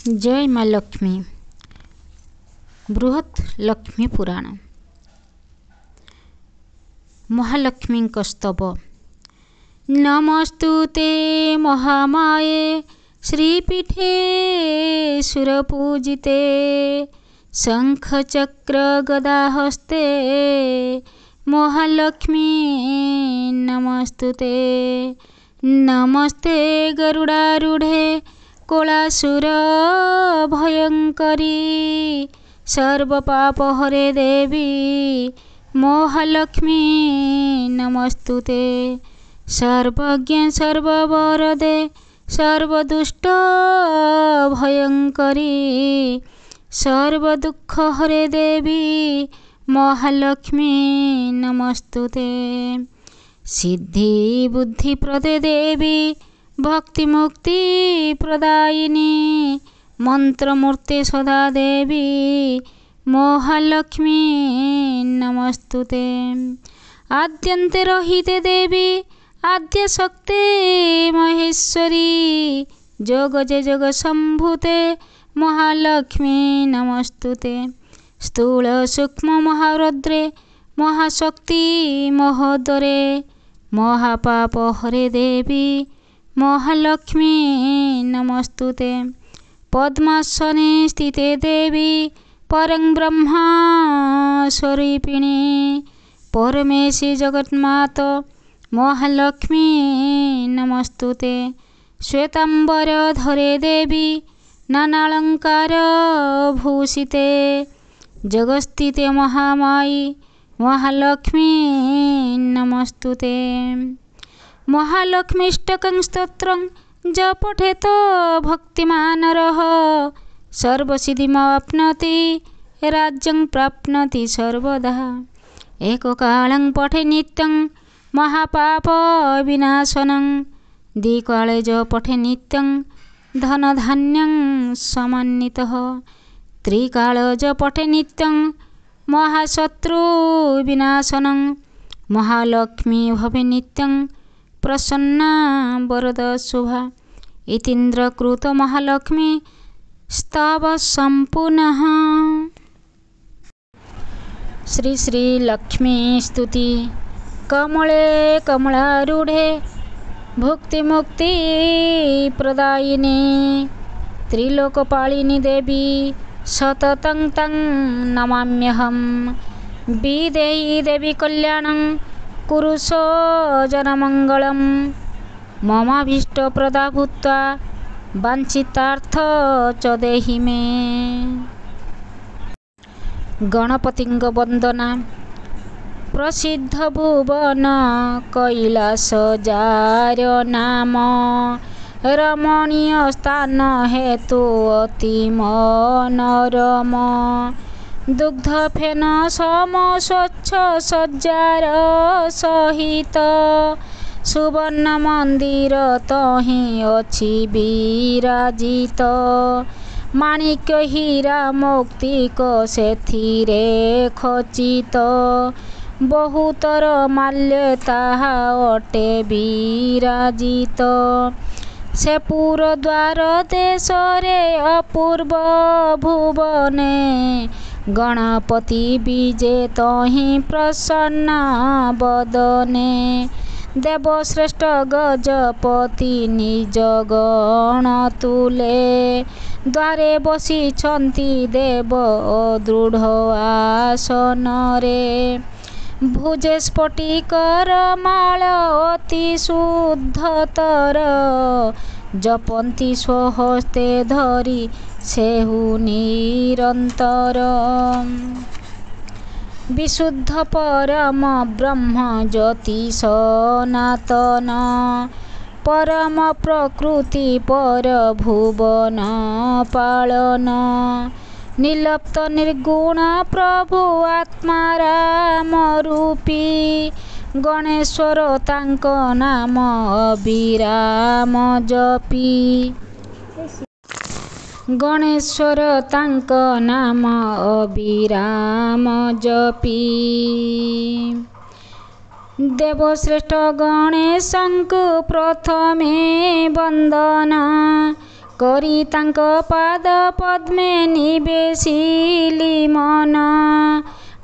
जय माँ लक्ष्मी। बृहत् लक्ष्मी पुराण। महालक्ष्मी स्तव। नमस्तुते महामाये श्रीपीठे सुरपूजिते शंखचक्र गदाहस्ते महालक्ष्मी नमस्तुते। नमस्ते गरुडारूढ़े कोलासुर भयंकरी सर्वपापहरे देवी महालक्ष्मी नमस्तुते। सर्वज्ञ सर्ववरदे सर्वदुष्ट भयंकरी सर्वदुःखहरे देवी महालक्ष्मी नमस्तुते। सिद्धि बुद्धि प्रदे देवी भक्ति मुक्ति प्रदायिनी मंत्रमूर्ते सदा देवी महालक्ष्मी नमस्तुते। आद्यन्ते रहिते देवी आद्य शक्ति महेश्वरी जग जे जग संभूते महालक्ष्मी नमस्तुते। स्थूल सूक्ष्म महारुद्रे महाशक्ति महोदरे महापाप हरे देवी महालक्ष्मी नमस्तुते। पद्मासने स्थिते देवी परं ब्रह्मा स्वरूपिणी परमेशी जगन्माता महालक्ष्मी नमस्तुते। श्वेतांबर धरे देवी नानालंकार भूषिते जगस्थिते महामाई महालक्ष्मी नमस्तुते। महालक्ष्मीष्टकं स्तोत्रं ज पठेत भक्तिमानरः सर्वसिद्धिमाप्नोति राज्यं प्राप्नोति सर्वदा। एककालं पठे नित्यं महापाप विनाशनं द्विकाले ज पठे नित्यं धनधान्यं समन्वितः त्रिकाल ज पठे नित्यं महाशत्रु विनाशनं महालक्ष्मी भवे नित्यं प्रसन्ना वरद शुभा। इतीन्द्रकृत महालक्ष्मी स्तव संपूर्णः। श्री श्री लक्ष्मी स्तुति। कमले कमलारूढ़े भुक्ति मुक्ति प्रदायिनी त्रिलोकपालिनी देवी सततं तं नमाम्यहं। विदेही देवी कल्याणं कुरुषो जनमंगलम ममाभीष्टप्रदा भूत्वा वाञ्छितार्थ च देहि मे। गणपतिंग वंदना। प्रसिद्ध भुवन कैलास जार नाम रमणीय स्थान हेतु अति मनोरम दुग्ध फेन सम स्वच्छ सज्जार सहित सुवर्ण मंदिर तहि अछि विराजित माणिक्य हीरा मौक्तिक सेथिरे खचित बहुतर माल्य ताहा अटे विराजित से पुर द्वार देशरे अपूर्व भुवने गणपति विजे तहि प्रसन्न बदने देवश्रेष्ठ गजपति निज गण तुले द्वारे बसिछन्ति देव दृढ़ आसन रे भुजे स्फटिकर माल अति शुद्धतर जपन्ति स्वहस्ते धरी सेहु निरंतर विशुद्ध परम ब्रह्म ज्योति सनातन परम प्रकृति पर भुवन पालन निर्लिप्त निर्गुण प्रभु आत्मा राम रूपी गणेश्वर तांक नाम अविराम जपी गणेश्वर तांक नाम अविराम जपी देवश्रेष्ठ गणेशंकु प्रथमे वंदना କରି ତାଙ୍କ ପାଦ ପଦ୍ମେ ନିବେଶିଲି ମନ।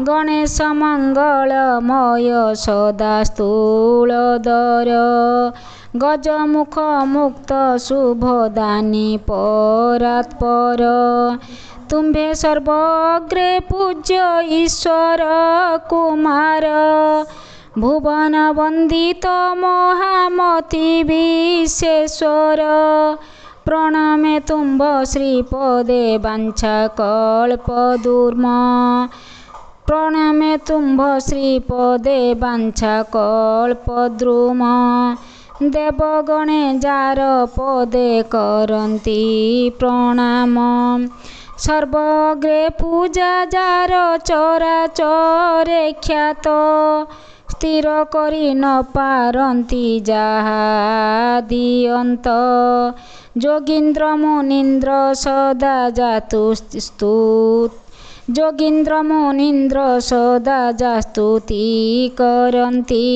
ଗଣେଶ ମଙ୍ଗଳମୟ ସଦା ସ୍ଥୂଳଧର, ଗଜମୁଖ ମୁକ୍ତ ଶୁଭଦାନୀ ପରାତ୍ପର। ତୁମ୍ଭେ ସର୍ବଅଗ୍ରେ ପୂଜ୍ୟ ଈଶ୍ୱର କୁମାର, ଭୁବନ ବନ୍ଦିତ ମହାମତି ବିଶେଶ୍ୱର। ପ୍ରଣମେ ତୁମ୍ଭ ଶ୍ରୀପଦେ ବାଞ୍ଛା କଳ୍ପଦୂର୍ମ, ପ୍ରଣମେ ତୁମ୍ଭ ଶ୍ରୀପଦେ ବାଞ୍ଛା କଳ୍ପଦ୍ରୁମ। ଦେବଗଣେ ଯାର ପଦେ କରନ୍ତି ପ୍ରଣାମ, ସର୍ବଅଗ୍ରେ ପୂଜା ଯାର ଚରାଚରେ ଖ୍ୟାତ। ସ୍ଥିର କରି ନ ପାରନ୍ତି ଯାହା ଦିଅନ୍ତ, ଯୋଗୀନ୍ଦ୍ର ମୁନୀନ୍ଦ୍ର ସଦା ଯାତୁ ଯୋଗୀନ୍ଦ୍ର ମୁନୀନ୍ଦ୍ର ସଦା ଯା ସ୍ତୁତି କରନ୍ତି।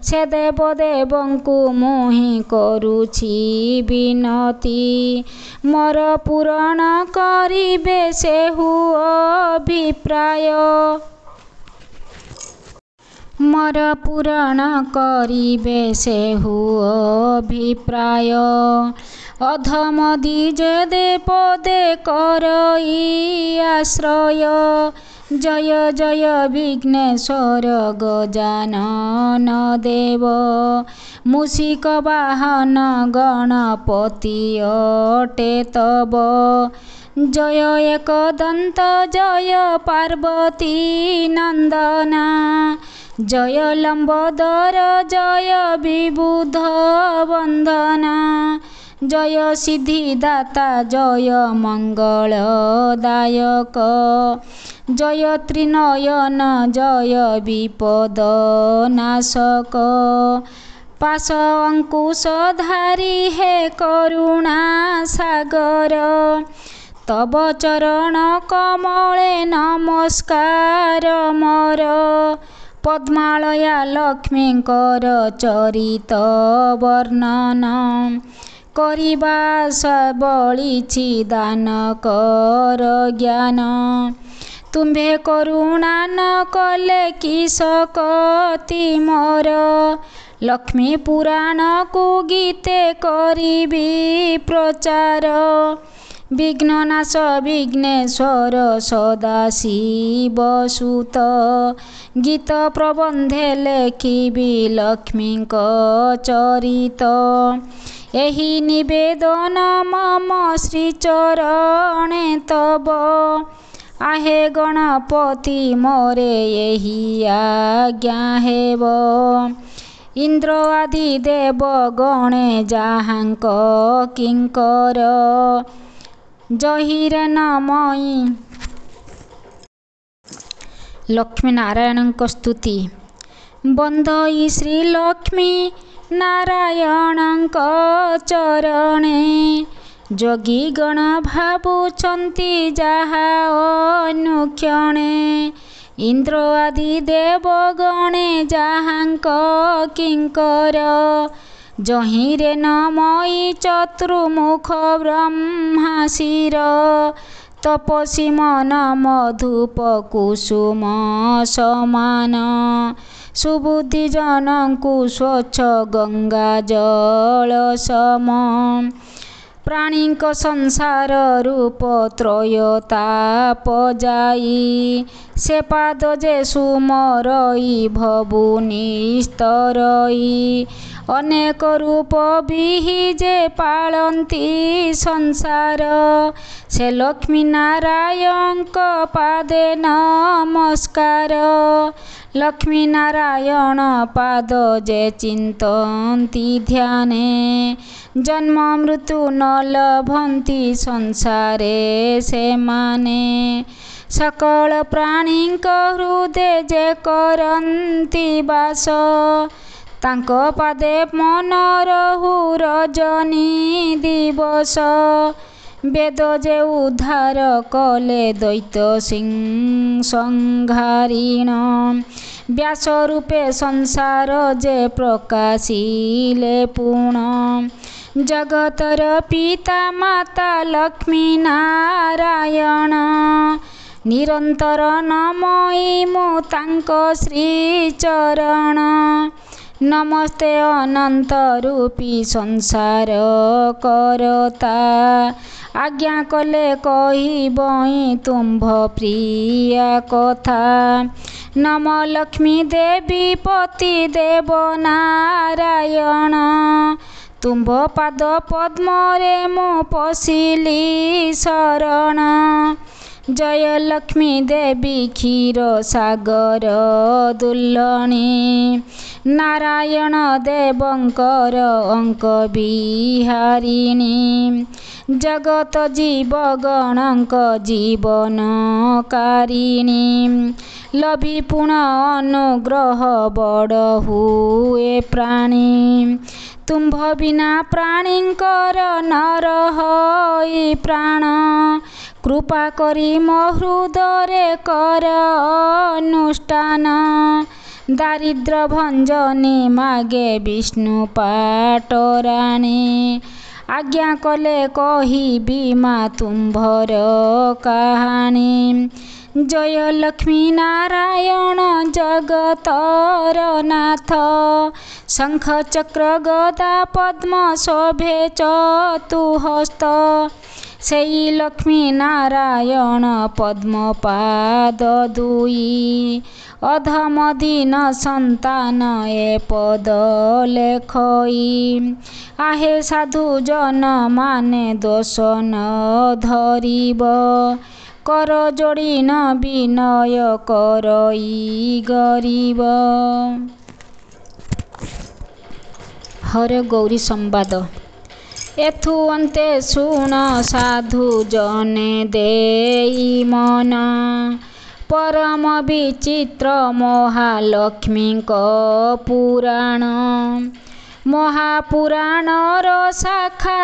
ସେ ଦେବଦେବଙ୍କୁ ମୁହିଁ କରୁଛି ବିନତି, ମୋର ପୂରଣ କରିବେ ସେହୁ ଅଭିପ୍ରାୟ। ମୋର ପୂରଣ କରିବେ ସେହୁ ଅଭିପ୍ରାୟ। ଅଧମ ଦ୍ୱିଜେ ପଦେ କରଇ ଆଶ୍ରୟ, ଜୟ ଜୟ ବିଘ୍ନେଶ୍ୱର ଗଜାନନ ଦେବ। ମୂଷିକ ବାହନ ଗଣପତି ଅଟେ ତବ, ଜୟ ଏକଦନ୍ତ ଜୟ ପାର୍ବତୀ ନନ୍ଦନା। ଜୟ ଲମ୍ବୋଦର ଜୟ ବିବୁଧ ବନ୍ଦନା, ଜୟ ସିଦ୍ଧିଦାତା ଜୟ ମଙ୍ଗଳଦାୟକ। ଜୟ ତ୍ରିନୟନ ଜୟ ବିପଦ ନାଶକ, ପାଶ ଅଙ୍କୁଶଧାରୀ ହେ କରୁଣା ସାଗର। ତବ ଚରଣ କମଳେ ନମସ୍କାର ମୋର, ପଦ୍ମାଳୟା ଲକ୍ଷ୍ମୀଙ୍କର ଚରିତ ବର୍ଣ୍ଣନ। କରିବା ବଳିଛି ଦାନ କର ଜ୍ଞାନ, ତୁମ୍ଭେ କରୁଣା ନ କଲେ କିସ କତି ମୋର। ଲକ୍ଷ୍ମୀ ପୁରାଣକୁ ଗୀତେ କରିବି ପ୍ରଚାର, ବିଘ୍ନନାଶ ବିଘ୍ନେଶ୍ୱର ସଦାଶିବ ସୁତ। ଗୀତ ପ୍ରବନ୍ଧେ ଲେଖିବି ଲକ୍ଷ୍ମୀଙ୍କ ଚରିତ, ଏହି ନିବେଦନ ମମ ଶ୍ରୀଚରଣେ ତବ। आहे गणपति मोरे यही आज्ञा हेब। इंद्र आदि देव गणे जाहांक किंकर जहिरे नमयी। लक्ष्मी नारायण स्तुति। बंधई श्री लक्ष्मी नारायण चरणे जोगी गण भावुचंती जहा अनुक्षणे। इंद्र आदि देव गणे जाहांक किंकर जहिरे नमयी चतुर्मुख ब्रह्माशिर। तपसी मन मधुप कुसुम समान सुबुद्धि जनकु स्वच्छ गंगा जल सम। प्राणीक संसार रूप त्रयताप जाई से पाद जे सुमरई भवु निस्तरई। अनेक रूप बिहि जे पालंती संसार से लक्ष्मी नारायण पादे नमस्कार। लक्ष्मी नारायण पाद जे चिंतन्ति ध्याने जन्म मृत्यु न लभंती संसारे से माने। सकल प्राणी हृदय जे करंती बास तांको पादे मन रहु रजनी दिवस। वेद जे उद्धार कले दैत्य सिंह संहारिण व्यास रूपे संसार जे प्रकाशिले पूर्ण। जगतर पिता माता लक्ष्मी नारायण निरंतर नमई मु तांको श्री चरण नमस्ते अनंत रूपी संसार करता आज्ञा कले कहिबई तुम्भ प्रिया कथा नम लक्ष्मी देवी पति देव नारायण तुम्भ पाद पद्मरे मु पशिली शरण जय लक्ष्मी देवी क्षीर सागर दुल्लणी नारायण देवंकर अंक बिहारिणी जगत जीवगणक जीवन कारिणी लभी पुण अनुग्रह बड़ हुए प्राणी तुम्भ बिना प्राणींकर नर हई प्राण कृपा करी मो हृदय कर अनुष्ठान दारिद्र भंजनी मागे विष्णु पाटराणी आज्ञा कले कहिबी मा तुम्भर कहानी जय लक्ष्मी नारायण जगतर नाथ शंख चक्र गदा पद्म शोभे चतुहस्त सेई लक्ष्मी नारायण पद्म पाद दुई अधम दीन संतान ए पद लेखई आहे साधु जन माने दोष न धरिब कर जोड़ी न विनय करई गरीब। हरे गौरी संवाद एथु अंते शुण साधु जने देई मन परम विचित्र महालक्ष्मी पुराण महापुराणर शाखा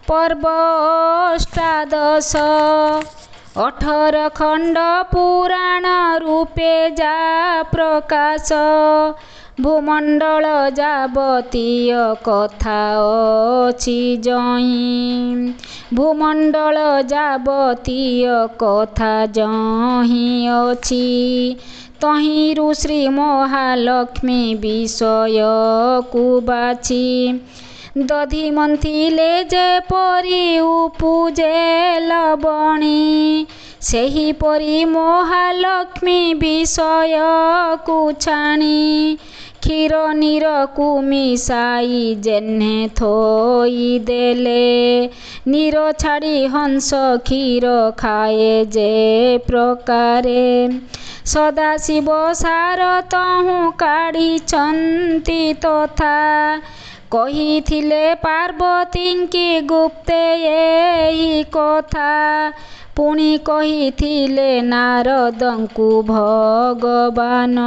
पर्व अष्टादश 18 खंड पुराण रूपे जा प्रकाश भूमंडल जावतीय कथा अछि जहीं भूमंडल जावतीय कथा जहीं अछि तहिंरु श्री महालक्ष्मी विषय कुबाची दधि मंथिले जेपरि उपुजे लबणी सेही परी महालक्ष्मी विषय कुछाणी क्षीर नीर को मिसाई जेन्हे थोई देले नीर छाड़ी हंस क्षीर खाए जे प्रकारे सदाशिव सार तहु काढ़ी छंती तथा कहिथिले पार्वती की गुप्ते एही कथा पुणी कहिथिले नारदंकु भगवान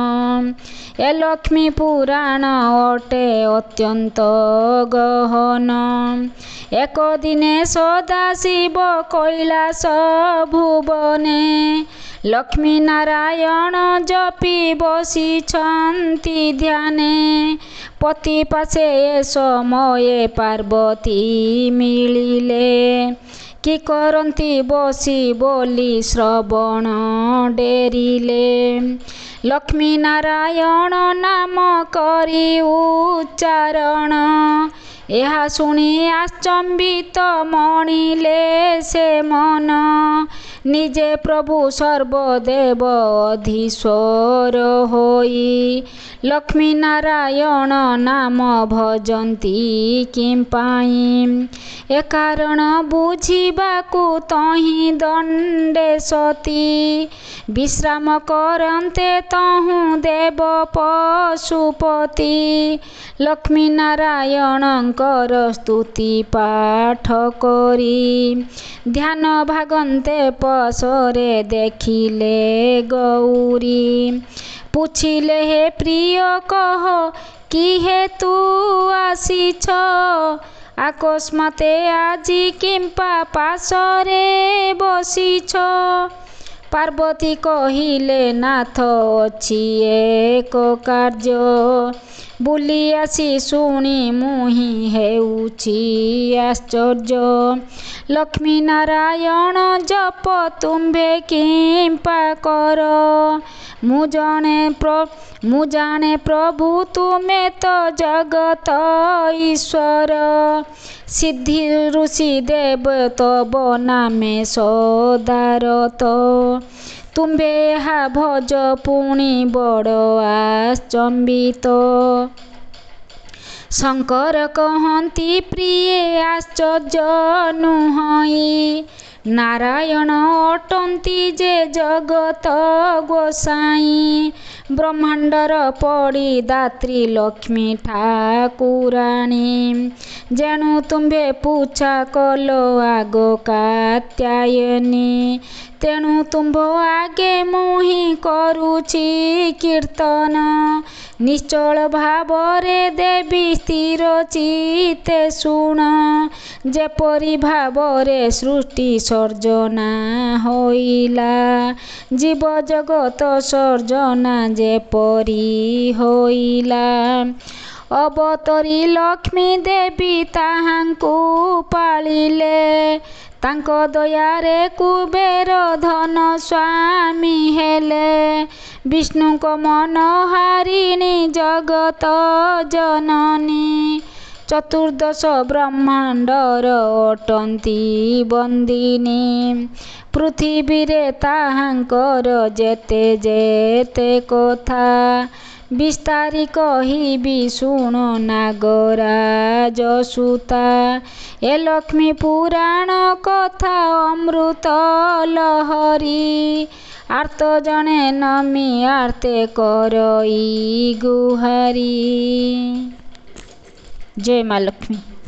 ए लक्ष्मी पुराण अटे अत्यंत गहन एक दिने सदाशिव कैलास भुवने लक्ष्मी नारायण जपी बसिछन्ति ध्याने पति पासे ए समये पार्वती मिलिले कि करन्ति बसी बोली श्रवण डेरिले लक्ष्मी नारायण नाम करी उच्चारण ଏହା ଶୁଣି ଆଚମ୍ବିତ ମଣିଲେ ସେ ମନ ନିଜେ ପ୍ରଭୁ ସର୍ବଦେବ ଅଧୀଶ୍ୱର ହୋଇ ଲକ୍ଷ୍ମୀ ନାରାୟଣ ନାମ ଭଜନ୍ତି କିମ୍ପାଇଁ ଏ କାରଣ ବୁଝିବାକୁ ତହିଁ ଦଣ୍ଡେ ସତୀ ବିଶ୍ରାମ କରନ୍ତେ ତହୁଁ ଦେବ ପଶୁପତି ଲକ୍ଷ୍ମୀ ନାରାୟଣଙ୍କର ସ୍ତୁତି ପାଠ କରି ଧ୍ୟାନ ଭାଗନ୍ତେ ପଶରେ ଦେଖିଲେ ଗୌରୀ ପୁଛିଲେ ହେ ପ୍ରିୟ କହ କି ହେତୁ ଆସିଛ ଆକସ୍ମାତେ ଆଜି କିମ୍ପା ପାଶରେ ବସିଛ ପାର୍ବତୀ କହିଲେ ନାଥ ଅଛି ଏକ କାର୍ଯ୍ୟ ବୁଲି ଆସି ଶୁଣି ମୁହିଁ ହେଉଛି ଆଶ୍ଚର୍ଯ୍ୟ। ଲକ୍ଷ୍ମୀ ନାରାୟଣ ଜପ ତୁମ୍ଭେ କିମ୍ପା କର। ମୁଁ ଜାଣେ ପ୍ରଭୁ ତୁମେ ତ ଜଗତ ଈଶ୍ୱର। ସିଦ୍ଧି ଋଷି ଦେବ ତବ ନାମେ ସଦାରତ। ତୁମ୍ଭେ ଏହା ଭଜ ପୁଣି ବଡ଼ ଆଚମ୍ବିତ। ଶଙ୍କର କହନ୍ତି ପ୍ରିୟେ ଆଶ୍ଚର୍ଯ୍ୟ ନୁହଁଇ। ନାରାୟଣ ଅଟନ୍ତି ଯେ ଜଗତ ଗୋସାଇଁ। ବ୍ରହ୍ମାଣ୍ଡର ପଡ଼ି ଦାତ୍ରୀ ଲକ୍ଷ୍ମୀ ଠାକୁରାଣୀ। ଯେଣୁ ତୁମ୍ଭେ ପୂଜା କଲ ଆଗ କାତ୍ୟାୟନୀ। ତେଣୁ ତୁମ୍ଭ ଆଗେ ମୁହିଁ କରୁଛି କୀର୍ତ୍ତନ। ନିଶ୍ଚଳ ଭାବରେ ଦେବୀ ସ୍ଥିର ଚିତ୍ତେ ଶୁଣ। ଯେପରି ଭାବରେ ସୃଷ୍ଟି ସର୍ଜନା ହୋଇଲା। ଜୀବ ଜଗତ ସର୍ଜନା ଯେପରି ହୋଇଲା। ଅବତରୀ ଲକ୍ଷ୍ମୀ ଦେବୀ ତାହାଙ୍କୁ ପାଳିଲେ। ତାଙ୍କ ଦୟାରେ କୁବେର ଧନ ସ୍ୱାମୀ ହେଲେ। ବିଷ୍ଣୁଙ୍କ ମନହାରିଣୀ ଜଗତ ଜନନୀ। ଚତୁର୍ଦ୍ଦଶ ବ୍ରହ୍ମାଣ୍ଡର ଅଟନ୍ତି ବନ୍ଦିନୀ। ପୃଥିବୀରେ ତାହାଙ୍କର ଯେତେ ଯେତେ କଥା। ବିସ୍ତାରି କହିବି ଶୁଣ ନାଗରାଜ ସୁତା। ଏ ଲକ୍ଷ୍ମୀ ପୁରାଣ କଥା ଅମୃତ ଲହରୀ। ଆର୍ତ ଜଣେ ନମି ଆର୍ତେ କରଇ ଗୁହାରି। ଜୟ ମା ଲକ୍ଷ୍ମୀ।